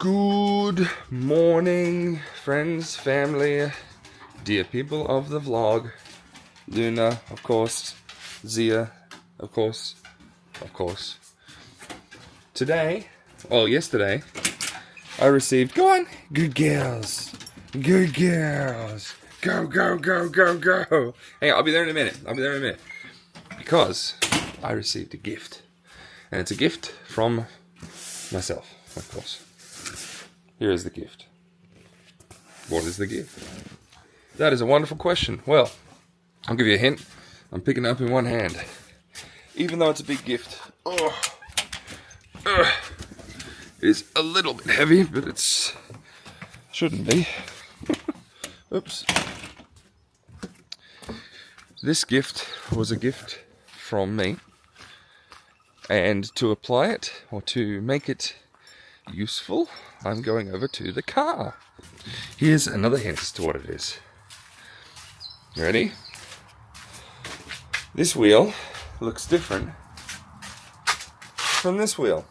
Good morning, friends, family, dear people of the vlog. Luna, of course. Zia, of course. Yesterday, I received, go on, good girls. Good girls. Go, go, go, go, go. Hang on, I'll be there in a minute. Because I received a gift. And it's a gift from myself, of course. Here is the gift. What is the gift? That is a wonderful question. Well, I'll give you a hint. I'm picking it up in one hand. Even though it's a big gift. It is a little bit heavy, but it's shouldn't be. Oops. This gift was a gift from me. And to apply it, or to make it useful, I'm going over to the car. Here's another hint as to what it is. You ready? This wheel looks different from this wheel.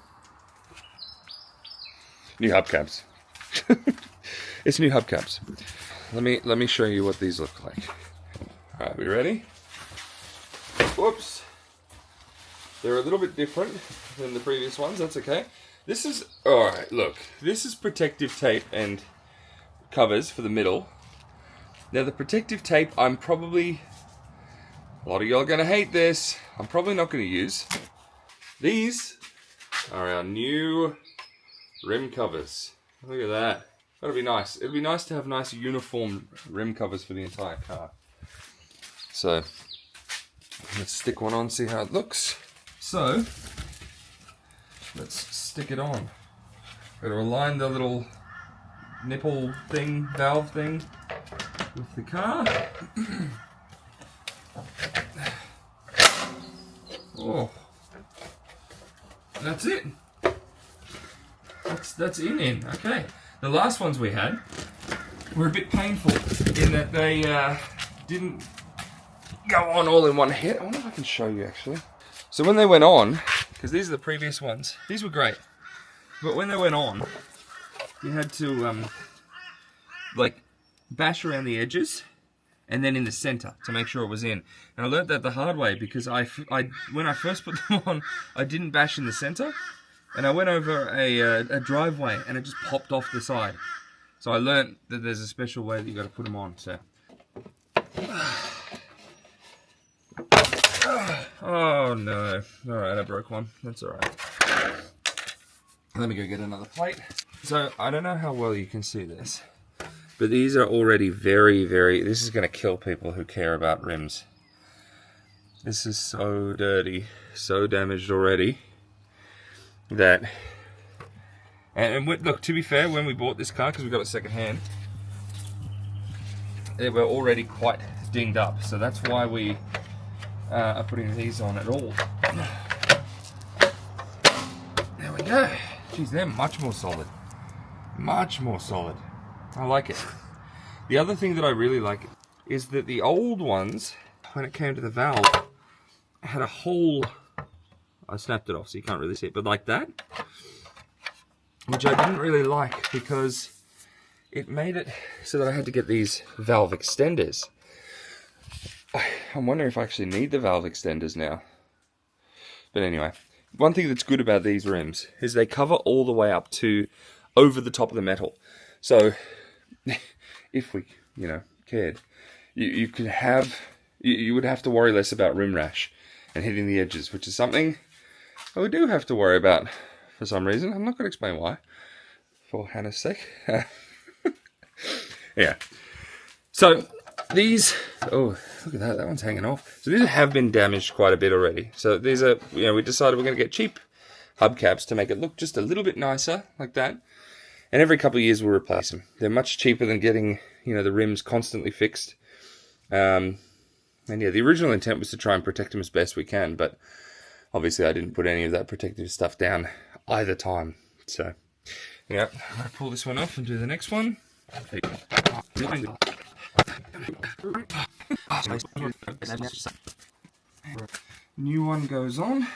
New hubcaps. It's new hubcaps. Let me show you what these look like. Alright, we ready? Whoops. They're a little bit different than the previous ones, that's okay. This is, alright, look. This is protective tape and covers for the middle. Now the protective tape, a lot of y'all are going to hate this. I'm probably not going to use. These are our new rim covers. Look at that. That'll be nice. It'd be nice to have nice uniform rim covers for the entire car. So, let's stick one on, see how it looks. So, let's stick it on. Gotta align the little nipple thing, valve thing with the car. Oh, that's it. That's in. Okay. The last ones we had were a bit painful in that they didn't go on all in one hit. I wonder if I can show you actually. So when they went on, because these are the previous ones, these were great. But when they went on, you had to bash around the edges and then in the center to make sure it was in. And I learned that the hard way because when I first put them on, I didn't bash in the center. And I went over a driveway and it just popped off the side. So I learned that there's a special way that you got to put them on. So. Oh no. Alright, I broke one. That's alright. Let me go get another plate. So, I don't know how well you can see this. But these are already very, this is going to kill people who care about rims. This is so dirty, so damaged already. That, and look, to be fair, when we bought this car, because we got it second hand, they were already quite dinged up. So that's why we are putting these on at all. There we go. Geez, they're much more solid. Much more solid. I like it. The other thing that I really like is that the old ones, when it came to the valve, had a hole. I snapped it off so you can't really see it, but like that, which I didn't really like because it made it so that I had to get these valve extenders. I'm wondering if I actually need the valve extenders now. But anyway, one thing that's good about these rims is they cover all the way up to over the top of the metal. So if we, cared, you would have to worry less about rim rash and hitting the edges, which is something we do have to worry about for some reason. I'm not going to explain why, for Hannah's sake. Yeah. So these, oh, look at that. That one's hanging off. So these have been damaged quite a bit already. So these are, we decided we're going to get cheap hubcaps to make it look just a little bit nicer, like that. And every couple of years we'll replace them. They're much cheaper than getting, the rims constantly fixed. And yeah, the original intent was to try and protect them as best we can, but obviously I didn't put any of that protective stuff down either time. So, yeah, I'm going to pull this one off and do the next one. New one goes on.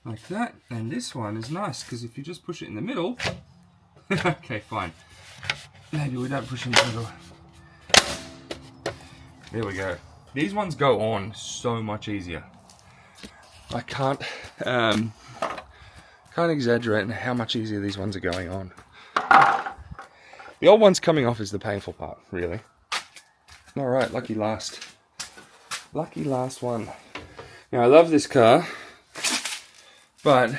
like that. And this one is nice because if you just push it in the middle, okay, fine. Maybe we don't push in the middle. There we go. These ones go on so much easier. I can't exaggerate how much easier these ones are going on. The old ones coming off is the painful part, really. All right, lucky last one. Now I love this car, but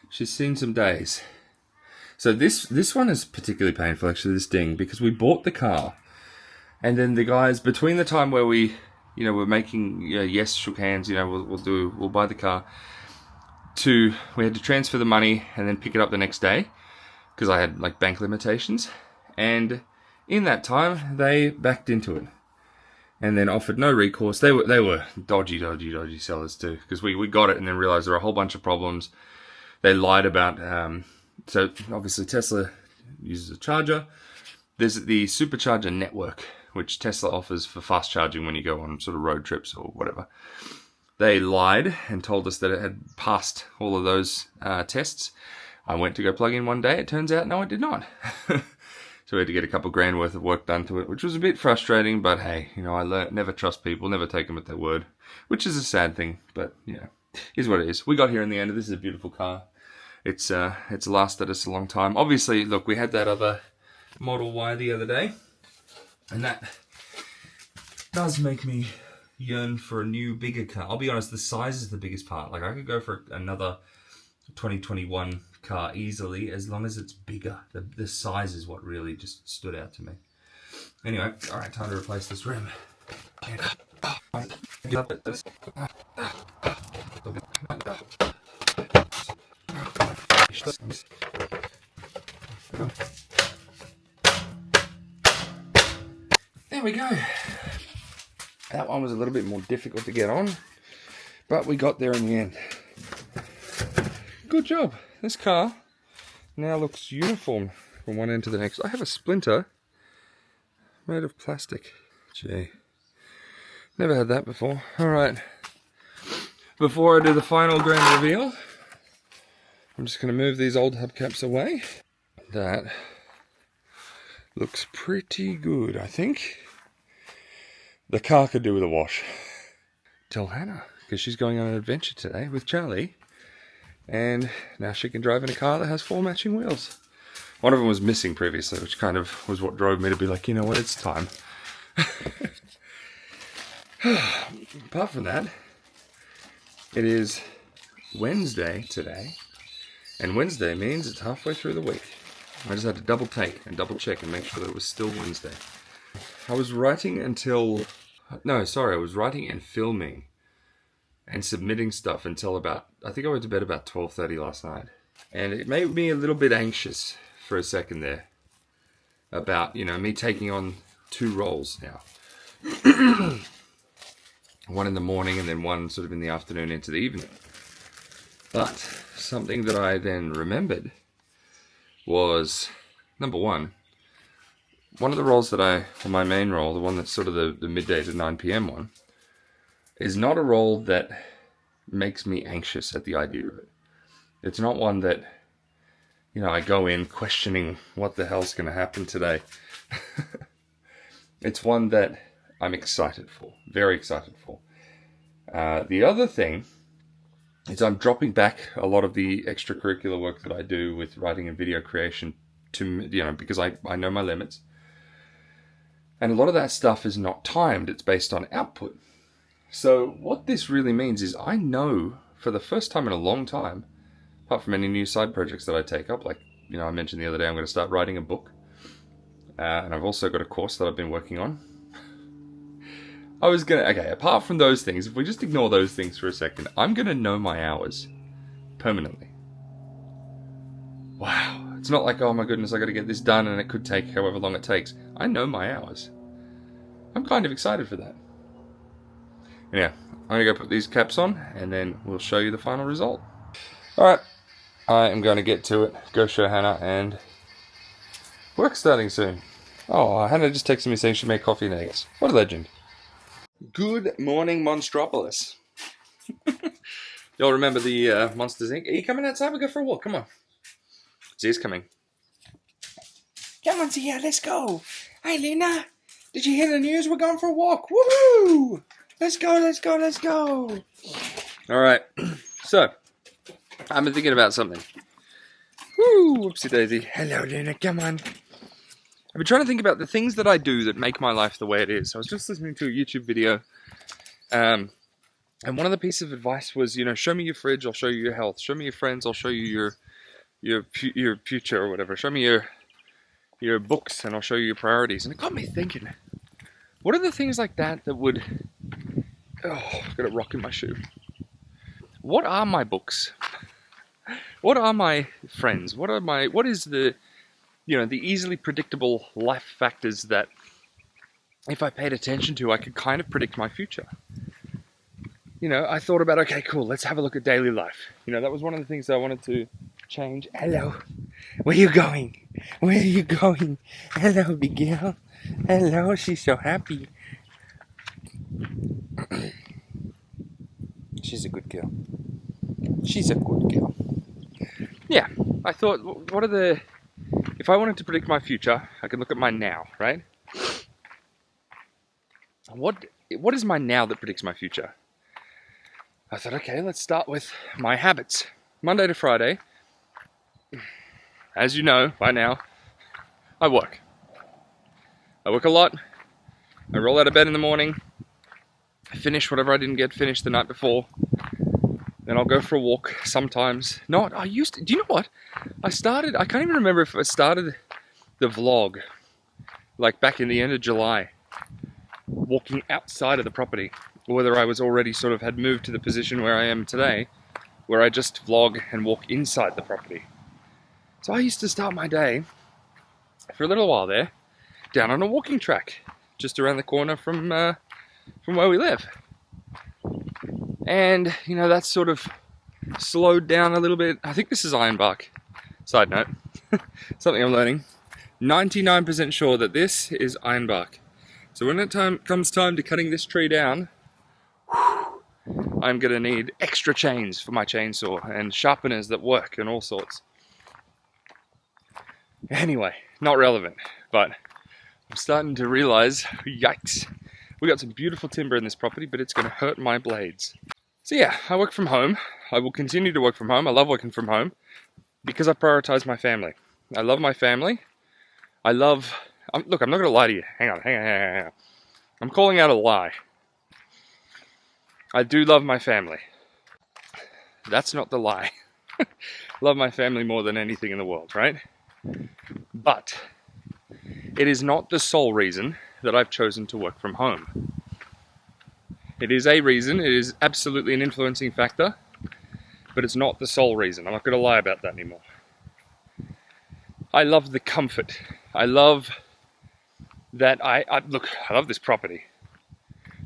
she's seen some days. So this one is particularly painful, actually, this ding, because we bought the car, and then the guys, between the time where we, we're making, yes, shook hands, we'll buy the car, we had to transfer the money and then pick it up the next day, because I had like bank limitations, and in that time they backed into it, and then offered no recourse. They were dodgy sellers too, because we got it and then realized there were a whole bunch of problems. They lied about. So obviously Tesla uses a charger. There's the supercharger network, which Tesla offers for fast charging when you go on sort of road trips or whatever. They lied and told us that it had passed all of those tests. I went to go plug in one day. It turns out, no, it did not. So we had to get a couple grand worth of work done to it, which was a bit frustrating. But hey, I learned never trust people, never take them at their word, which is a sad thing. But is what it is. We got here in the end. This is a beautiful car. It's lasted us a long time. Obviously, look, we had that other Model Y the other day, and that does make me yearn for a new, bigger car. I'll be honest, the size is the biggest part. Like, I could go for another 2021 car easily, as long as it's bigger. The size is what really just stood out to me. Anyway, all right, time to replace this rim. There we go. That one was a little bit more difficult to get on, but we got there in the end. Good job. This car now looks uniform from one end to the next. I have a splinter made of plastic. Gee, never had that before. All right, before I do the final grand reveal, I'm just going to move these old hubcaps away. That looks pretty good, I think. The car could do with a wash. Tell Hannah, because she's going on an adventure today with Charlie. And now she can drive in a car that has 4 matching wheels. One of them was missing previously, which kind of was what drove me to be like, you know what, it's time. Apart from that, it is Wednesday today. And Wednesday means it's halfway through the week. I just had to double take and double check and make sure that it was still Wednesday. I was writing and filming and submitting stuff until about, I think I went to bed about 12:30 last night. And it made me a little bit anxious for a second there about, me taking on 2 roles now. One in the morning and then one sort of in the afternoon into the evening. But something that I then remembered was, number one of the roles my main role, the one that's sort of the midday to 9 p.m. one, is not a role that makes me anxious at the idea of it. It's not one that, I go in questioning what the hell's going to happen today. It's one that I'm excited for, very excited for. The other thing is I'm dropping back a lot of the extracurricular work that I do with writing and video creation to, because I know my limits. And a lot of that stuff is not timed, it's based on output. So what this really means is I know for the first time in a long time, apart from any new side projects that I take up, like, I mentioned the other day I'm going to start writing a book. And I've also got a course that I've been working on. Apart from those things, if we just ignore those things for a second, I'm going to know my hours permanently. Wow. It's not like, oh my goodness, I got to get this done and it could take however long it takes. I know my hours. I'm kind of excited for that. Yeah, I'm going to go put these caps on and then we'll show you the final result. Alright, I am going to get to it, go show Hannah, and work's starting soon. Oh, Hannah just texted me saying she made coffee and eggs. What a legend. Good morning, Monstropolis. Y'all remember the Monsters Inc? Are you coming outside? We go for a walk. Come on. Z's coming. Come on, Zia, let's go. Hey, Lena, did you hear the news? We're going for a walk. Woohoo! Let's go, let's go, let's go. All right. So, I've been thinking about something. Woo! Whoopsie daisy. Hello, Lena. Come on. I've been trying to think about the things that I do that make my life the way it is. I was just listening to a YouTube video, and one of the pieces of advice was, you know, show me your fridge, I'll show you your health. Show me your friends, I'll show you your future or whatever. Show me your books, and I'll show you your priorities. And it got me thinking, what are the things like that that would... Oh, I've got a rock in my shoe. What are my books? What are my friends? What is the, you know, the easily predictable life factors that if I paid attention to, I could kind of predict my future? You know, I thought about, okay, cool, let's have a look at daily life. You know, that was one of the things that I wanted to change. Hello, where are you going? Where are you going? Hello, big girl. Hello, she's so happy. She's a good girl. She's a good girl. Yeah, I thought, what are the... If I wanted to predict my future, I could look at my now, right? What is my now that predicts my future? I thought, okay, let's start with my habits. Monday to Friday, as you know by now, I work. I work a lot. I roll out of bed in the morning. I finish whatever I didn't get finished the night before. Then I'll go for a walk sometimes. Do you know what? I can't even remember if I started the vlog, like back in the end of July, walking outside of the property, or whether I was already sort of had moved to the position where I am today, where I just vlog and walk inside the property. So I used to start my day, for a little while there, down on a walking track, just around the corner from where we live. And, you know, that's sort of slowed down a little bit. I think this is ironbark. Side note, something I'm learning. 99% sure that this is ironbark. So when it comes time to cutting this tree down, I'm going to need extra chains for my chainsaw and sharpeners that work and all sorts. Anyway, not relevant, but I'm starting to realize, yikes, we got some beautiful timber in this property, but it's going to hurt my blades. So yeah, I work from home. I will continue to work from home. I love working from home because I prioritize my family. I love my family. Look, I'm not going to lie to you. Hang on. I'm calling out a lie. I do love my family. That's not the lie. Love my family more than anything in the world, right? But it is not the sole reason that I've chosen to work from home. It is a reason, it is absolutely an influencing factor, but it's not the sole reason. I'm not going to lie about that anymore. I love the comfort. I love that I love this property,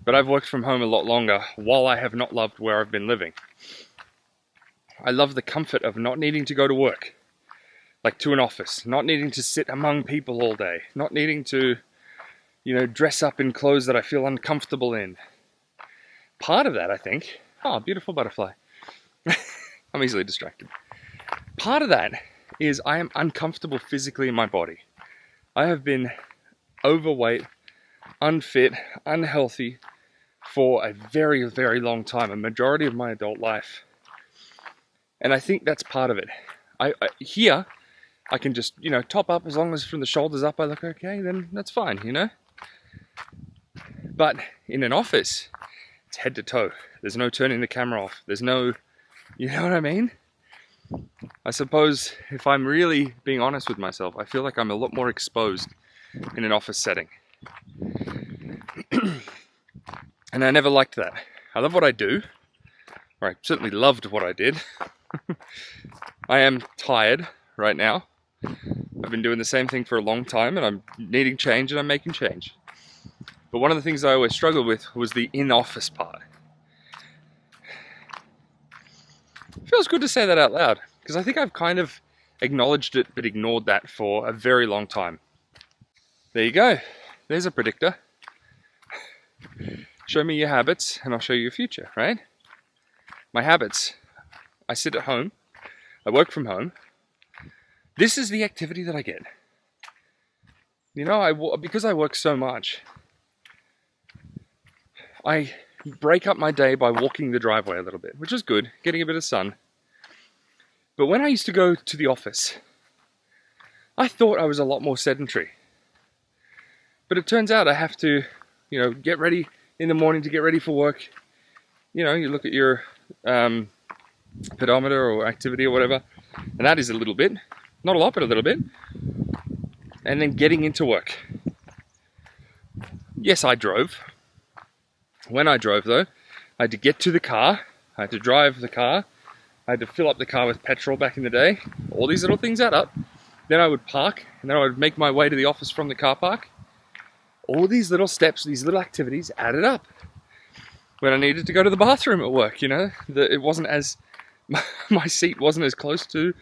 but I've worked from home a lot longer while I have not loved where I've been living. I love the comfort of not needing to go to work, like to an office, not needing to sit among people all day, not needing to, you know, dress up in clothes that I feel uncomfortable in. Part of that, I think, beautiful butterfly. I'm easily distracted. Part of that is I am uncomfortable physically in my body. I have been overweight, unfit, unhealthy for a very, very long time, a majority of my adult life. And I think that's part of it. Here, I can just, you know, top up as long as from the shoulders up I look okay, then that's fine, you know? But in an office, it's head to toe. There's no turning the camera off. There's no, you know what I mean? I suppose if I'm really being honest with myself, I feel like I'm a lot more exposed in an office setting. And I never liked that. I love what I do, or I certainly loved what I did. I am tired right now. I've been doing the same thing for a long time and I'm needing change and I'm making change. But one of the things I always struggled with was the in-office part. It feels good to say that out loud, because I think I've kind of acknowledged it but ignored that for a very long time. There you go. There's a predictor. Show me your habits and I'll show you your future, right? My habits I sit at home, I work from home. This is the activity that I get. You know, because I work so much, I break up my day by walking the driveway a little bit, which is good, getting a bit of sun. But when I used to go to the office, I thought I was a lot more sedentary. But it turns out I have to, get ready in the morning to get ready for work. You look at your pedometer or activity or whatever, and that is a little bit, not a lot, but a little bit. And then getting into work. Yes, I drove. When I drove though, I had to get to the car, I had to drive the car, I had to fill up the car with petrol back in the day. All these little things add up. Then I would park, and then I would make my way to the office from the car park. All these little steps, these little activities added up. When I needed to go to the bathroom at work, it wasn't as, my seat wasn't as close to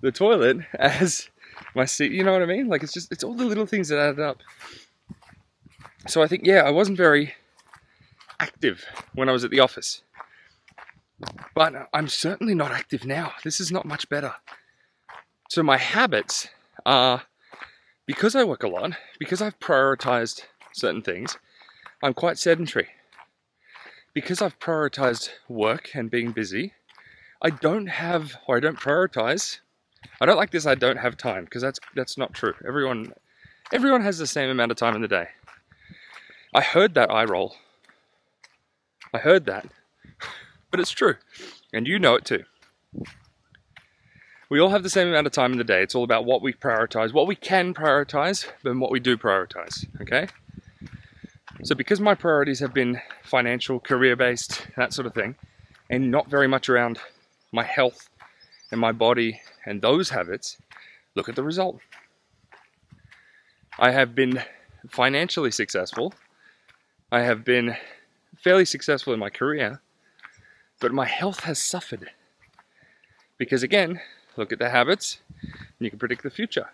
the toilet as my seat, you know what I mean? Like, it's all the little things that added up. So I think, I wasn't very active when I was at the office. But I'm certainly not active now. This is not much better. So my habits are, because I work a lot, because I've prioritized certain things, I'm quite sedentary. Because I've prioritized work and being busy, I don't prioritize. I don't like this, I don't have time, because that's not true. Everyone has the same amount of time in the day. I heard that eye roll. I heard that. But it's true. And you know it too. We all have the same amount of time in the day. It's all about what we prioritize, what we can prioritize, and what we do prioritize, okay? So because my priorities have been financial, career-based, that sort of thing, and not very much around my health and my body and those habits, look at the result. I have been financially successful. I have been fairly successful in my career, but my health has suffered. Because again, look at the habits, and you can predict the future.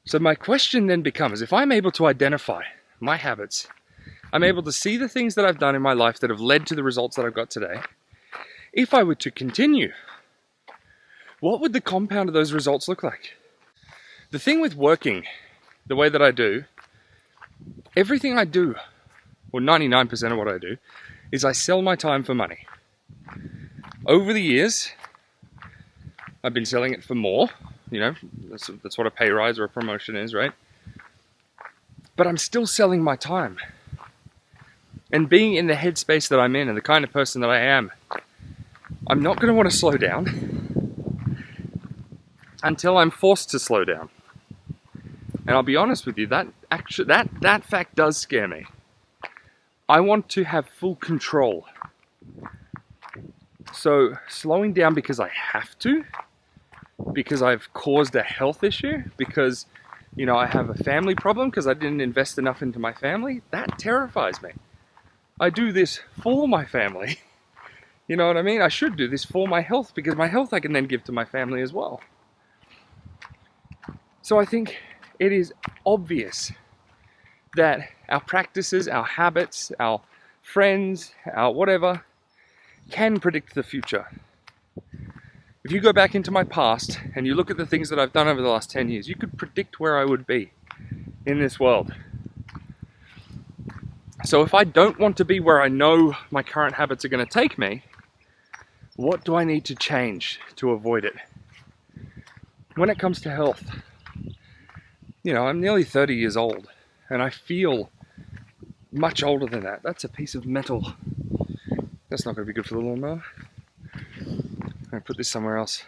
So my question then becomes, if I'm able to identify my habits, I'm able to see the things that I've done in my life that have led to the results that I've got today. If I were to continue, what would the compound of those results look like? The thing with working the way that I do, everything I do, or 99% of what I do, is I sell my time for money. Over the years, I've been selling it for more, that's what a pay rise or a promotion is, right? But I'm still selling my time. And being in the headspace that I'm in and the kind of person that I am, I'm not going to want to slow down until I'm forced to slow down. And I'll be honest with you, that fact does scare me. I want to have full control. So slowing down because I have to, because I've caused a health issue, because I have a family problem because I didn't invest enough into my family, that terrifies me. I do this for my family. You know what I mean? I should do this for my health, because my health I can then give to my family as well. So I think it is obvious that our practices, our habits, our friends, our whatever, can predict the future. If you go back into my past and you look at the things that I've done over the last 10 years, you could predict where I would be in this world. So if I don't want to be where I know my current habits are going to take me, what do I need to change to avoid it? When it comes to health, I'm nearly 30 years old and I feel much older than that. That's a piece of metal. That's not going to be good for the lawnmower. I'm going to put this somewhere else.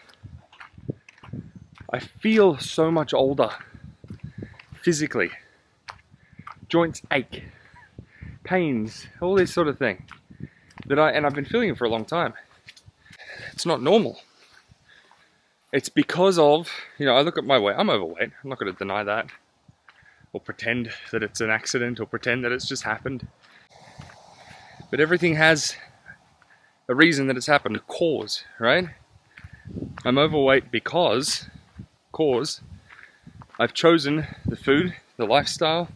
I feel so much older physically. Joints ache, pains, all this sort of thing. And I've been feeling it for a long time. It's not normal. It's because of, I look at my weight. I'm overweight. I'm not going to deny that. Or pretend that it's an accident, or pretend that it's just happened. But everything has a reason that it's happened, a cause, right? I'm overweight because I've chosen the food, the lifestyle,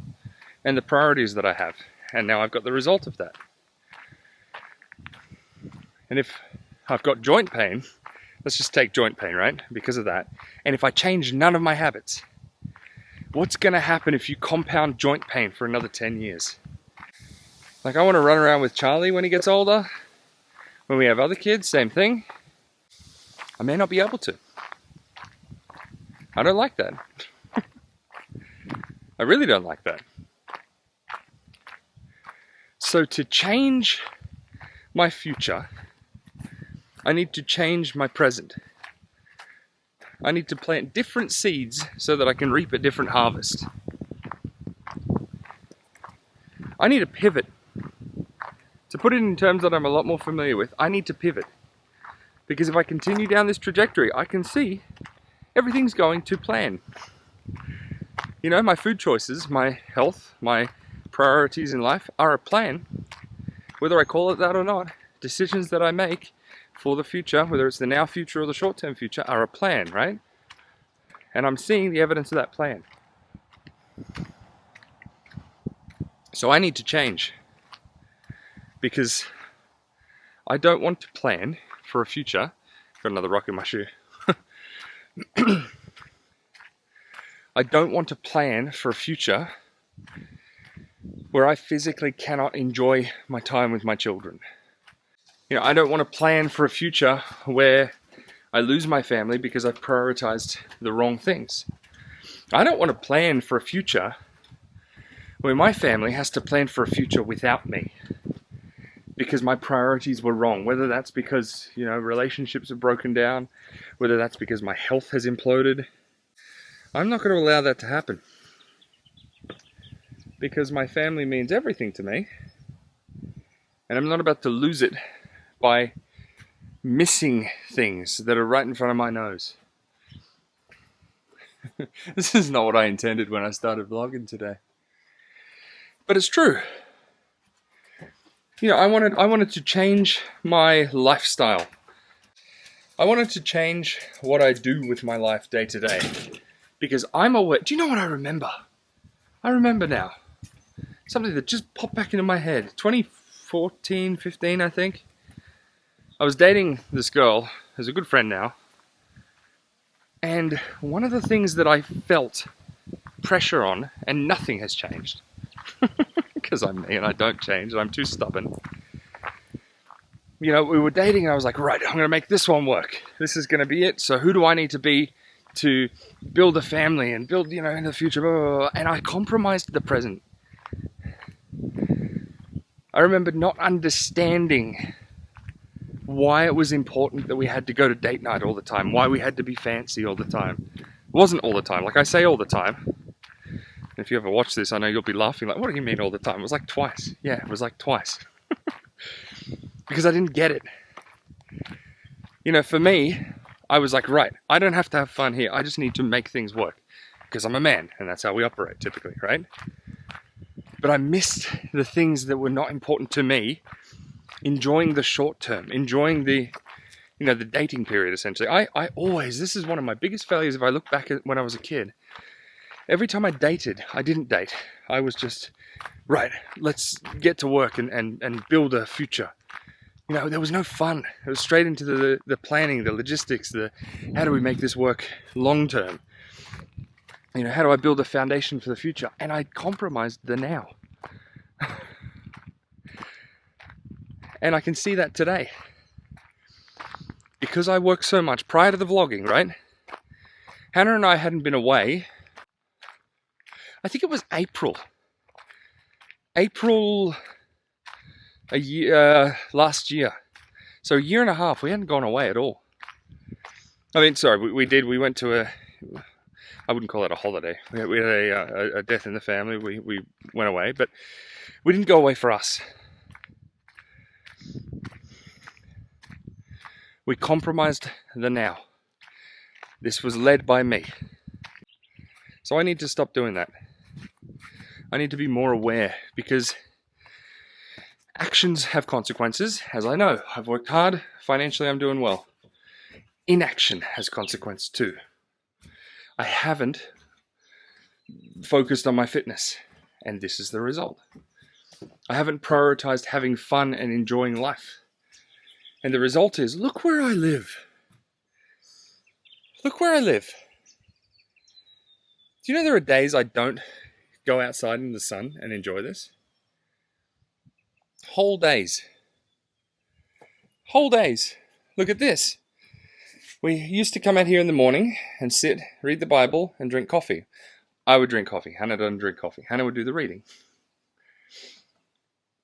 and the priorities that I have. And now I've got the result of that. And if I've got joint pain. Let's just take joint pain, right? Because of that. And if I change none of my habits, what's going to happen if you compound joint pain for another 10 years? Like, I want to run around with Charlie when he gets older. When we have other kids, same thing. I may not be able to. I don't like that. I really don't like that. So to change my future, I need to change my present. I need to plant different seeds so that I can reap a different harvest. I need to pivot. To put it in terms that I'm a lot more familiar with, I need to pivot. Because if I continue down this trajectory, I can see everything's going to plan. You know, my food choices, my health, my priorities in life are a plan. Whether I call it that or not, decisions that I make for the future, whether it's the now future or the short-term future, are a plan, right? And I'm seeing the evidence of that plan. So I need to change. Because I don't want to plan for a future. Got another rock in my shoe. I don't want to plan for a future where I physically cannot enjoy my time with my children. You know, I don't want to plan for a future where I lose my family because I've prioritized the wrong things. I don't want to plan for a future where my family has to plan for a future without me because my priorities were wrong. Whether that's because, you know, relationships have broken down, whether that's because my health has imploded. I'm not going to allow that to happen. Because my family means everything to me. And I'm not about to lose it by missing things that are right in front of my nose. This is not what I intended when I started vlogging today. But it's true. You know, I wanted to change my lifestyle. I wanted to change what I do with my life day to day. Because I'm aware. Do you know what I remember? I remember now. Something that just popped back into my head. 2014, 15, I think. I was dating this girl, who's a good friend now. And one of the things that I felt pressure on, and nothing has changed. Because I'm me and I don't change, and I'm too stubborn. You know, we were dating and I was like, right, I'm going to make this one work. This is going to be it. So who do I need to be to build a family and build, you know, in the future, blah, blah, blah. And I compromised the present. I remember not understanding why it was important that we had to go to date night all the time, why we had to be fancy all the time. It wasn't all the time, like I say all the time. If you ever watch this, I know you'll be laughing like, what do you mean all the time? It was like twice. Yeah, it was like twice. Because I didn't get it. You know, for me, I was like, right, I don't have to have fun here. I just need to make things work. Because I'm a man, and that's how we operate typically, right? But I missed the things that were not important to me, enjoying the short term, enjoying the, you know, the dating period, essentially. I always, this is one of my biggest failures if I look back at when I was a kid. Every time I dated, I didn't date. I was just, right, let's get to work and build a future. You know, there was no fun. It was straight into the planning, the logistics, the how do we make this work long term? You know, how do I build a foundation for the future? And I compromised the now. And I can see that today. Because I worked so much prior to the vlogging, right? Hannah and I hadn't been away. I think it was April a year, last year. So a year and a half, we hadn't gone away at all. I mean, sorry, we did. We went to I wouldn't call it a holiday. We had a death in the family. We went away, but we didn't go away for us. We compromised the now. This was led by me. So I need to stop doing that. I need to be more aware because actions have consequences, as I know. I've worked hard. Financially, I'm doing well. Inaction has consequence too. I haven't focused on my fitness, and this is the result. I haven't prioritized having fun and enjoying life, And the result is, look where I live. Look where I live. Do you know there are days I don't go outside in the sun and enjoy this? Whole days. Whole days. Look at this. We used to come out here in the morning and sit, read the Bible, and drink coffee. I would drink coffee. Hannah doesn't drink coffee. Hannah would do the reading.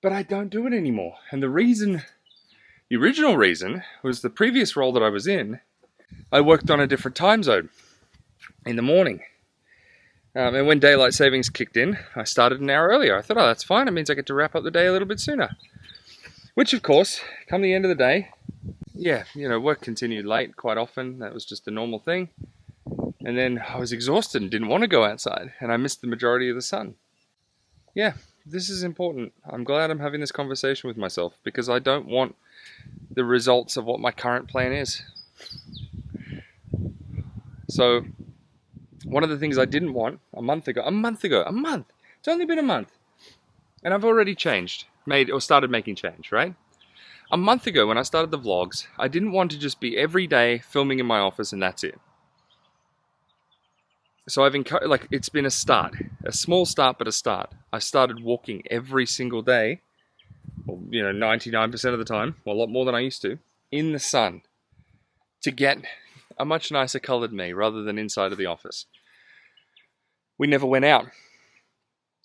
But I don't do it anymore. And the original reason, was the previous role that I was in, I worked on a different time zone in the morning. And when daylight savings kicked in, I started an hour earlier. I thought, oh, that's fine. It means I get to wrap up the day a little bit sooner. Which, of course, come the end of the day, work continued late quite often. That was just a normal thing. And then I was exhausted and didn't want to go outside. And I missed the majority of the sun. Yeah, this is important. I'm glad I'm having this conversation with myself because I don't want the results of what my current plan is. So, one of the things I didn't want a month, it's only been a month. And I've already started making change, right? A month ago when I started the vlogs, I didn't want to just be every day filming in my office and that's it. So it's been a start, a small start, but a start. I started walking every single day, 99% of the time, a lot more than I used to, in the sun to get a much nicer colored me rather than inside of the office. We never went out.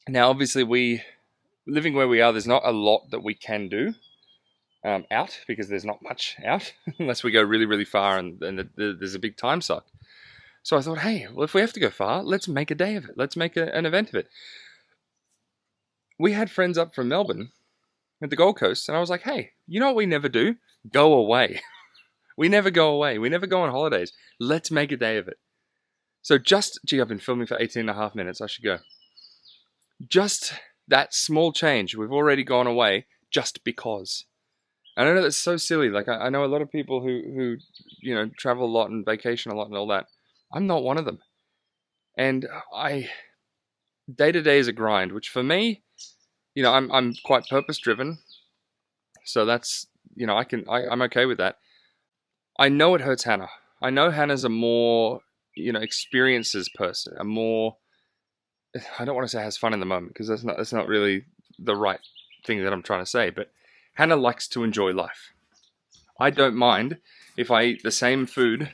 Now, obviously, living where we are, there's not a lot that we can do out because there's not much out unless we go really, really far and there's a big time suck. So I thought, hey, well, if we have to go far, let's make a day of it. Let's make an event of it. We had friends up from Melbourne at the Gold Coast, and I was like, hey, you know what we never do? Go away. We never go away. We never go on holidays. Let's make a day of it. So I've been filming for 18 and a half minutes. I should go. Just that small change. We've already gone away just because. And I know that's so silly. Like, I know a lot of people who travel a lot and vacation a lot and all that. I'm not one of them. And day to day is a grind, which for me, I'm quite purpose driven. So that's, I'm okay with that. I know it hurts Hannah. I know Hannah's a more, experiences person, I don't want to say has fun in the moment because that's not really the right thing that I'm trying to say, but Hannah likes to enjoy life. I don't mind if I eat the same food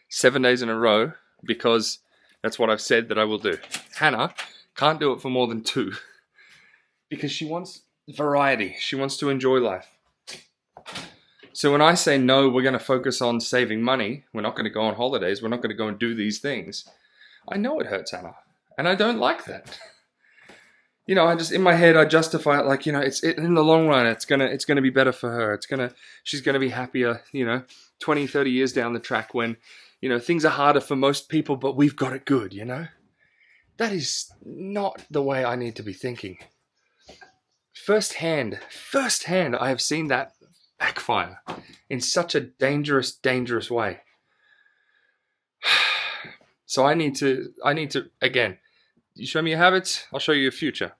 7 days in a row because that's what I've said that I will do. Hannah can't do it for more than 2 because she wants variety. She wants to enjoy life. So when I say no, we're going to focus on saving money, we're not going to go on holidays, we're not going to go and do these things, I know it hurts Hannah. And I don't like that. In my head, I justify it like, in the long run, it's gonna be better for her. She's gonna be happier, 20, 30 years down the track when, things are harder for most people, but we've got it good, That is not the way I need to be thinking. Firsthand, I have seen that backfire in such a dangerous, dangerous way. So I need to, again, you show me your habits, I'll show you your future.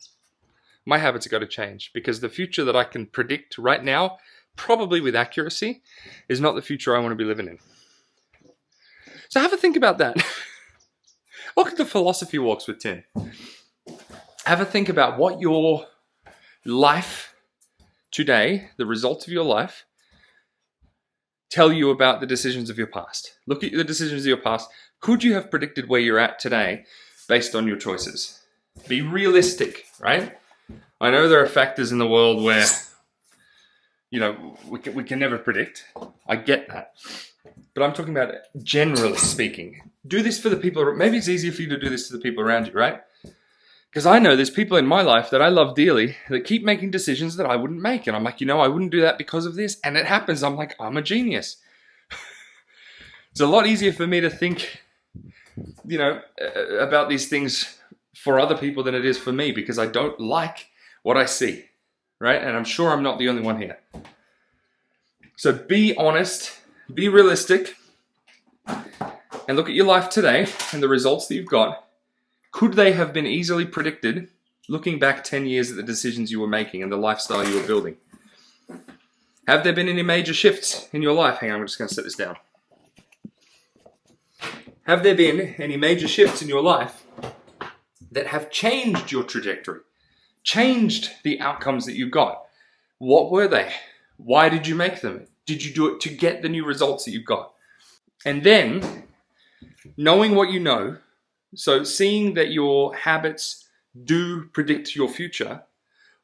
My habits have got to change because the future that I can predict right now, probably with accuracy, is not the future I want to be living in. So have a think about that. Welcome to Philosophy Walks with Tim. Have a think about what your life today, the results of your life, tell you about the decisions of your past. Look at the decisions of your past. Could you have predicted where you're at today based on your choices? Be realistic, right? I know there are factors in the world where, we can never predict. I get that. But I'm talking about generally speaking. Do this for the people. Maybe it's easier for you to do this to the people around you, right? Because I know there's people in my life that I love dearly that keep making decisions that I wouldn't make. And I'm like, I wouldn't do that because of this. And it happens. I'm like, I'm a genius. It's a lot easier for me to think, about these things for other people than it is for me because I don't like what I see, right? And I'm sure I'm not the only one here. So be honest, be realistic, and look at your life today and the results that you've got. Could they have been easily predicted looking back 10 years at the decisions you were making and the lifestyle you were building? Have there been any major shifts in your life? Hang on, I'm just going to set this down. Have there been any major shifts in your life that have changed your trajectory? Changed the outcomes that you got? What were they? Why did you make them? Did you do it to get the new results that you got? And then, knowing what you know, so seeing that your habits do predict your future,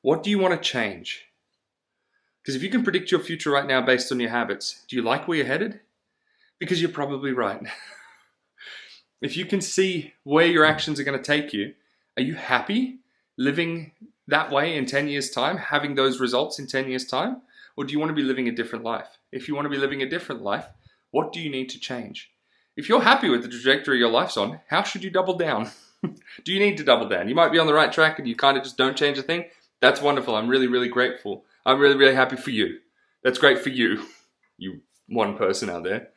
what do you want to change? Because if you can predict your future right now based on your habits, do you like where you're headed? Because you're probably right. If you can see where your actions are going to take you, are you happy living that way in 10 years' time, having those results in 10 years' time? Or do you want to be living a different life? If you want to be living a different life, what do you need to change? If you're happy with the trajectory your life's on, how should you double down? Do you need to double down? You might be on the right track and you kind of just don't change a thing. That's wonderful. I'm really, really grateful. I'm really, really happy for you. That's great for you, you one person out there.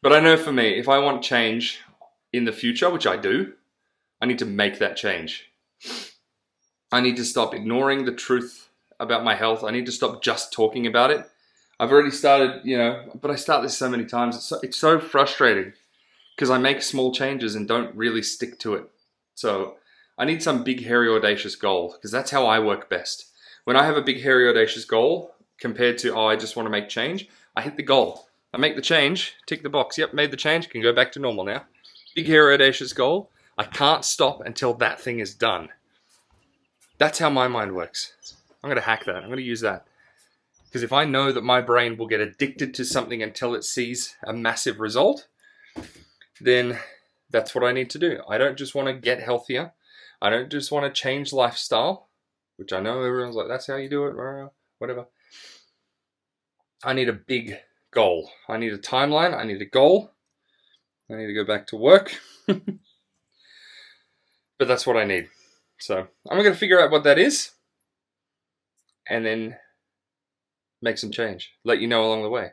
But I know for me, if I want change in the future, which I do, I need to make that change. I need to stop ignoring the truth about my health. I need to stop just talking about it. I've already started, but I start this so many times. It's so frustrating because I make small changes and don't really stick to it. So I need some big, hairy, audacious goal because that's how I work best. When I have a big, hairy, audacious goal compared to, I just want to make change, I hit the goal. I make the change, tick the box. Yep, made the change, can go back to normal now. Big, hairy, audacious goal. I can't stop until that thing is done. That's how my mind works. I'm going to hack that. I'm going to use that. Because if I know that my brain will get addicted to something until it sees a massive result, then that's what I need to do. I don't just want to get healthier. I don't just want to change lifestyle, which I know everyone's like, that's how you do it, whatever. I need a big goal. I need a timeline. I need a goal. I need to go back to work. But that's what I need. So I'm going to figure out what that is and then make some change. Let you know along the way.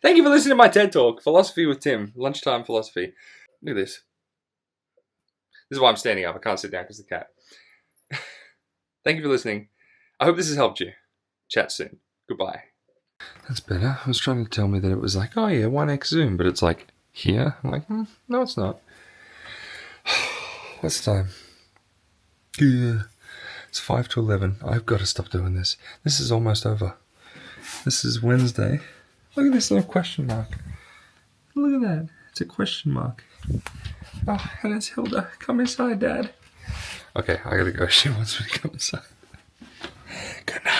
Thank you for listening to my TED Talk, Philosophy with Tim, lunchtime philosophy. Look at this. This is why I'm standing up. I can't sit down because of the cat. Thank you for listening. I hope this has helped you. Chat soon. Goodbye. That's better. I was trying to tell me that it was like, oh yeah, 1x zoom, but it's like here. I'm like, no, it's not. What's the time? Yeah. It's 5 to 11. I've got to stop doing this. This is almost over. This is Wednesday. Look at this little question mark. Look at that. It's a question mark. Oh, and it's Hilda. Come inside, Dad. Okay, I gotta go. She wants me to come inside. Good night.